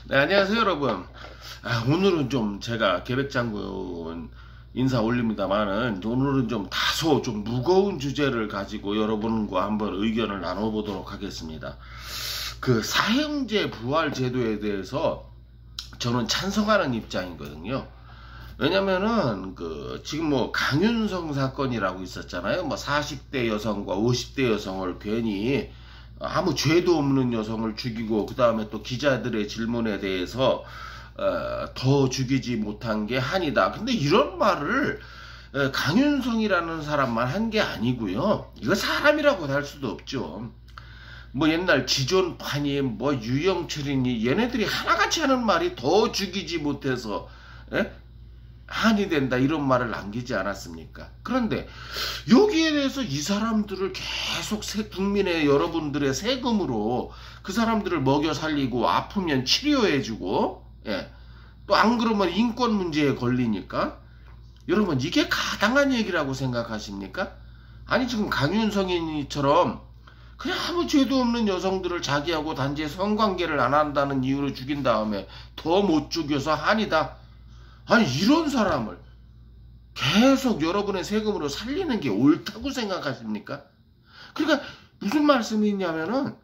네, 안녕하세요, 여러분. 오늘은 좀 제가 계백장군 인사 올립니다만은 오늘은 좀 다소 좀 무거운 주제를 가지고 여러분과 한번 의견을 나눠보도록 하겠습니다. 그 사형제 부활 제도에 대해서 저는 찬성하는 입장이거든요. 왜냐면은 지금 뭐 강윤성 사건이라고 있었잖아요. 뭐 40대 여성과 50대 여성을 괜히 아무 죄도 없는 여성을 죽이고 그 다음에 또 기자들의 질문에 대해서 더 죽이지 못한 게 한이다. 근데 이런 말을 강윤성이라는 사람만 한 게 아니고요. 이거 사람이라고 할 수도 없죠. 뭐 옛날 지존파니 뭐 유영철이니 얘네들이 하나같이 하는 말이 더 죽이지 못해서 한이 된다 이런 말을 남기지 않았습니까? 그런데 여기에 대해서 이 사람들을 계속 국민의 여러분들의 세금으로 그 사람들을 먹여 살리고 아프면 치료해주고 또 안 그러면 인권 문제에 걸리니까 여러분 이게 가당한 얘기라고 생각하십니까? 아니 지금 강윤성이처럼 그냥 아무 죄도 없는 여성들을 자기하고 단지 성관계를 안 한다는 이유로 죽인 다음에 더 못 죽여서 한이다. 아니 이런 사람을 계속 여러분의 세금으로 살리는 게 옳다고 생각하십니까? 그러니까 무슨 말씀이 있냐면은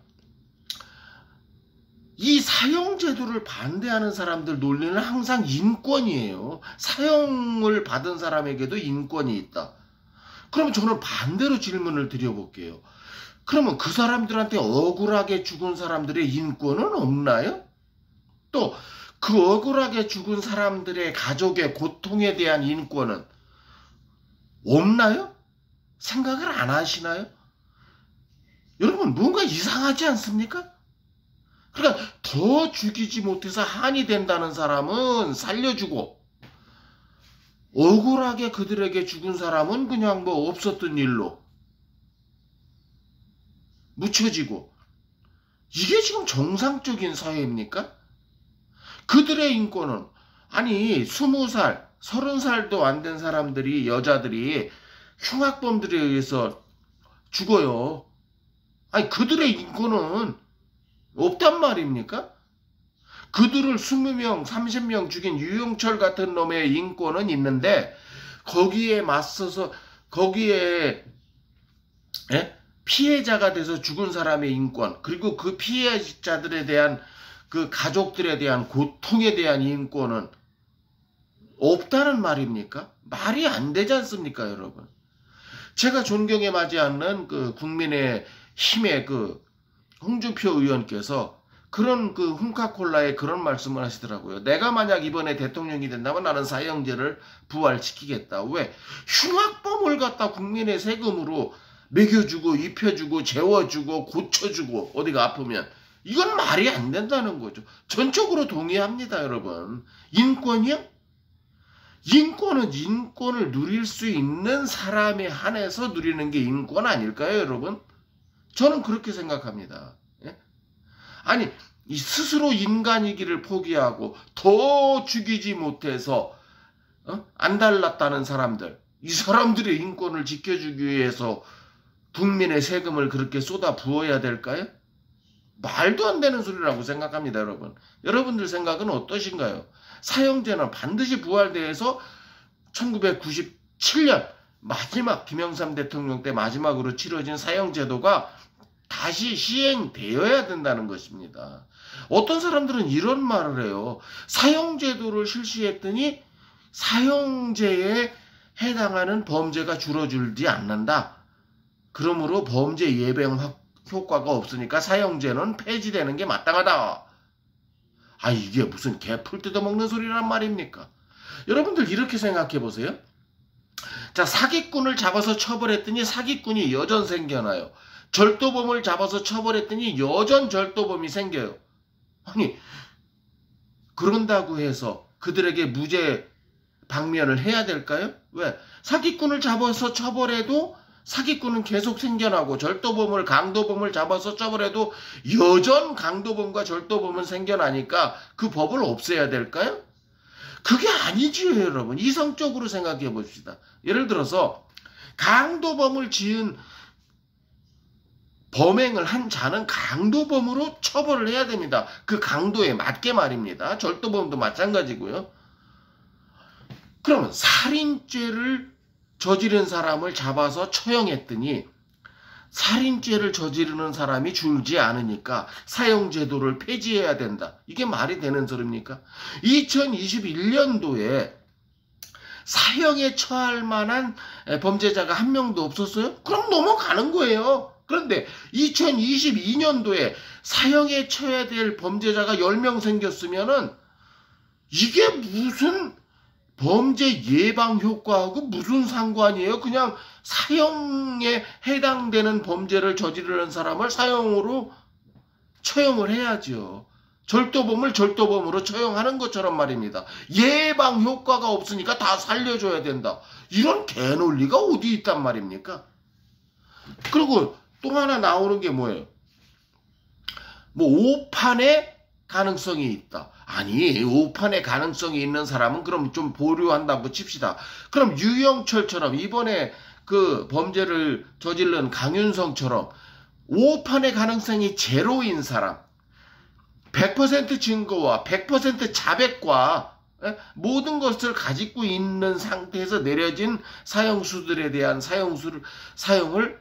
이 사형제도를 반대하는 사람들 논리는 항상 인권이에요. 사형을 받은 사람에게도 인권이 있다. 그러면 저는 반대로 질문을 드려볼게요. 그러면 그 사람들한테 억울하게 죽은 사람들의 인권은 없나요? 또 그 억울하게 죽은 사람들의 가족의 고통에 대한 인권은 없나요? 생각을 안 하시나요? 여러분 뭔가 이상하지 않습니까? 그러니까 더 죽이지 못해서 한이 된다는 사람은 살려주고 억울하게 그들에게 죽은 사람은 그냥 뭐 없었던 일로 묻혀지고 이게 지금 정상적인 사회입니까? 그들의 인권은 아니 20살, 30살도 안 된 사람들이 여자들이 흉악범들에 의해서 죽어요. 아니 그들의 인권은 없단 말입니까? 그들을 20명, 30명 죽인 유영철 같은 놈의 인권은 있는데 거기에 맞서서 거기에 피해자가 돼서 죽은 사람의 인권 그리고 그 피해자들에 대한 그 가족들에 대한 고통에 대한 인권은 없다는 말입니까? 말이 안 되지 않습니까, 여러분? 제가 존경에 맞지 않는 그 국민의 힘의 그 홍준표 의원께서 그런 그 훔카콜라에 그런 말씀을 하시더라고요. 내가 만약 이번에 대통령이 된다면 나는 사형제를 부활시키겠다. 왜? 흉악범을 갖다 국민의 세금으로 먹여주고 입혀주고 재워주고 고쳐주고 어디가 아프면 이건 말이 안 된다는 거죠. 전적으로 동의합니다, 여러분. 인권이요? 인권은 인권을 누릴 수 있는 사람에 한해서 누리는 게 인권 아닐까요, 여러분? 저는 그렇게 생각합니다. 아니, 스스로 인간이기를 포기하고 더 죽이지 못해서 안 달랐다는 사람들, 이 사람들의 인권을 지켜주기 위해서 국민의 세금을 그렇게 쏟아 부어야 될까요? 말도 안 되는 소리라고 생각합니다, 여러분. 여러분들 생각은 어떠신가요? 사형제는 반드시 부활돼서 1997년 마지막 김영삼 대통령 때 마지막으로 치러진 사형제도가 다시 시행되어야 된다는 것입니다. 어떤 사람들은 이런 말을 해요. 사형제도를 실시했더니 사형제에 해당하는 범죄가 줄어들지 않는다. 그러므로 범죄 예방 효과가 없으니까 사형제는 폐지되는 게 마땅하다. 아 이게 무슨 개풀 뜯어먹는 소리란 말입니까? 여러분들 이렇게 생각해 보세요. 자 사기꾼을 잡아서 처벌했더니 사기꾼이 여전 생겨나요. 절도범을 잡아서 처벌했더니 여전 절도범이 생겨요. 아니 그런다고 해서 그들에게 무죄 방면을 해야 될까요? 왜? 사기꾼을 잡아서 처벌해도 사기꾼은 계속 생겨나고 절도범을 강도범을 잡아서 처벌해도 여전 강도범과 절도범은 생겨나니까 그 법을 없애야 될까요? 그게 아니지요, 여러분. 이성적으로 생각해 봅시다. 예를 들어서 강도범을 지은 범행을 한 자는 강도범으로 처벌을 해야 됩니다. 그 강도에 맞게 말입니다. 절도범도 마찬가지고요. 그러면 살인죄를 저지른 사람을 잡아서 처형했더니 살인죄를 저지르는 사람이 줄지 않으니까 사형제도를 폐지해야 된다. 이게 말이 되는 소리입니까? 2021년도에 사형에 처할 만한 범죄자가 한 명도 없었어요? 그럼 넘어가는 거예요. 그런데 2022년도에 사형에 처해야 될 범죄자가 10명 생겼으면은 이게 무슨 범죄 예방 효과하고 무슨 상관이에요? 그냥 사형에 해당되는 범죄를 저지르는 사람을 사형으로 처형을 해야죠. 절도범을 절도범으로 처형하는 것처럼 말입니다. 예방 효과가 없으니까 다 살려줘야 된다. 이런 개논리가 어디 있단 말입니까? 그리고 또 하나 나오는 게 뭐예요? 뭐 오판의 가능성이 있다. 아니, 오판의 가능성이 있는 사람은 그럼 좀 보류한다고 칩시다. 그럼 유영철처럼 이번에 그 범죄를 저지른 강윤성처럼 오판의 가능성이 제로인 사람, 100% 증거와 100% 자백과 모든 것을 가지고 있는 상태에서 내려진 사형수들에 대한 사형을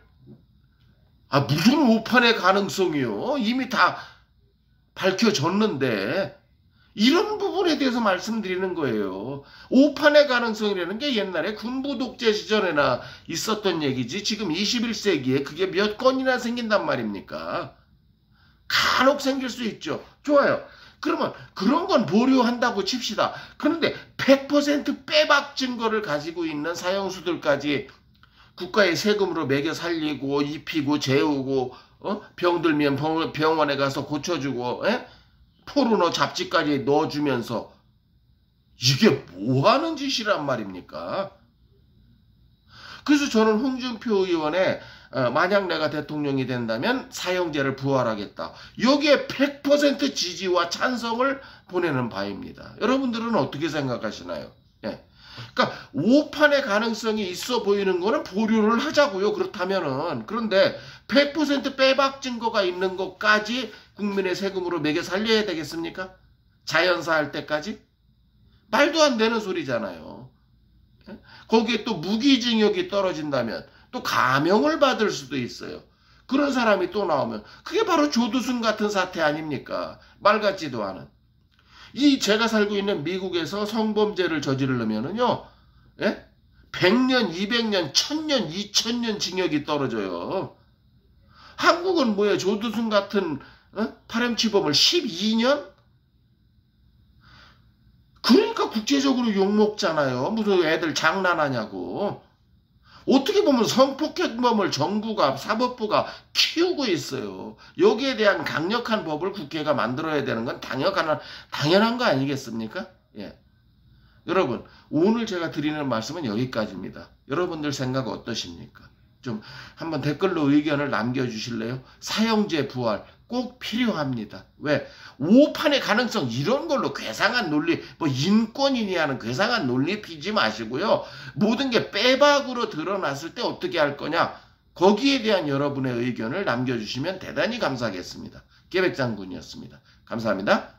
무슨 오판의 가능성이요? 이미 다 밝혀졌는데 이런 부분에 대해서 말씀드리는 거예요. 오판의 가능성이라는 게 옛날에 군부 독재 시절에나 있었던 얘기지 지금 21세기에 그게 몇 건이나 생긴단 말입니까? 간혹 생길 수 있죠. 좋아요. 그러면 그런 건 보류한다고 칩시다. 그런데 100% 빼박 증거를 가지고 있는 사형수들까지 국가의 세금으로 먹여 살리고 입히고 재우고 병들면 병원에 가서 고쳐주고 포르노 잡지까지 넣어주면서 이게 뭐하는 짓이란 말입니까? 그래서 저는 홍준표 의원의 만약 내가 대통령이 된다면 사형제를 부활하겠다. 여기에 100% 지지와 찬성을 보내는 바입니다. 여러분들은 어떻게 생각하시나요? 예. 그러니까 오판의 가능성이 있어 보이는 거는 보류를 하자고요. 그렇다면은. 그런데 100% 빼박 증거가 있는 것까지 국민의 세금으로 매겨 살려야 되겠습니까? 자연사 할 때까지? 말도 안 되는 소리잖아요. 거기에 또 무기징역이 떨어진다면 또 감형을 받을 수도 있어요. 그런 사람이 또 나오면 그게 바로 조두순 같은 사태 아닙니까? 말 같지도 않은. 제가 살고 있는 미국에서 성범죄를 저지르려면은요, 100년, 200년, 1000년, 2000년 징역이 떨어져요. 한국은 뭐예요? 조두순 같은 파렴치범을 12년? 그러니까 국제적으로 욕먹잖아요. 무슨 애들 장난하냐고. 어떻게 보면 성폭행범을 정부가, 사법부가 키우고 있어요. 여기에 대한 강력한 법을 국회가 만들어야 되는 건 당연한 거 아니겠습니까? 예. 여러분, 오늘 제가 드리는 말씀은 여기까지입니다. 여러분들 생각 어떠십니까? 좀 한번 댓글로 의견을 남겨주실래요? 사형제 부활 꼭 필요합니다. 왜? 오판의 가능성 이런 걸로 괴상한 논리, 뭐 인권이니 하는 괴상한 논리 피지 마시고요. 모든 게 빼박으로 드러났을 때 어떻게 할 거냐? 거기에 대한 여러분의 의견을 남겨주시면 대단히 감사하겠습니다. 계백장군이었습니다. 감사합니다.